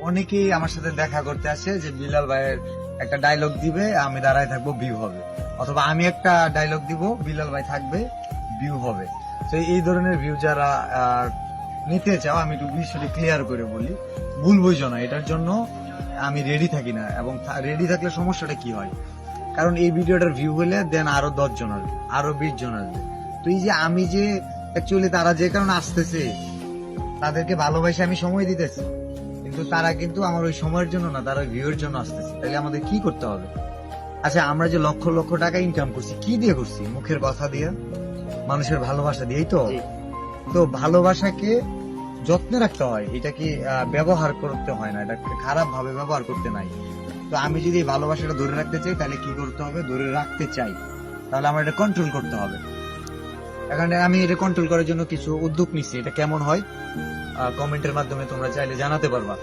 অনেকেই আমার সাথে দেখা করতে আসে যে বিলাল ভাইয়ের একটা ডায়লগ দিবে, আমি দাঁড়ায় থাকবো, ভিউ হবে। অথবা আমি একটা ডায়লগ দিব, বিলাল ভাই থাকবে, ভিউ হবে। তো এই ধরনের ভিউ যারা নিতে চাও, আমি একটু বিষয়টি ক্লিয়ার করে বলি, ভুল বুঝো না। এটার জন্য আমি রেডি থাকি না, এবং রেডি থাকলে সমস্যাটা কি হয়, কারণ এই ভিডিওটার ভিউ হলে দেন আরো 10 জন আসবে, আরো 20 জন আসবে। তো এই যে আমি যে অ্যাকচুয়ালি তারা যে কারণে আসতেছে, তাদেরকে ভালোবাসে আমি সময় দিতেছি, কিন্তু তারা কিন্তু আমার ওই সময়ের জন্য না, তারা ভিউয়ের জন্য আসতেছে। তাহলে আমাদের কি করতে হবে? আচ্ছা, আমরা যে লক্ষ লক্ষ টাকা ইনকাম করছি, কি দিয়ে করছি? মুখের কথা দিয়ে, মানুষের ভালোবাসা দিয়েই তো। তো ভালোবাসাকে যত্নে রাখতে হয়, এটা কি ব্যবহার করতে হয় না, এটা খারাপ ভাবে ব্যবহার করতে নাই। তো আমি যদি এই ভালোবাসাটা ধরে রাখতে চাই, তাহলে কি করতে হবে? ধরে রাখতে চাই, তাহলে আমার এটা কন্ট্রোল করতে হবে। এখন আমি এটা কন্ট্রোল করার জন্য কিছু উদ্যোগ নিচ্ছি। এটা কেমন হয় কমেন্টের মাধ্যমে তোমরা চাইলে জানাতে পারবা।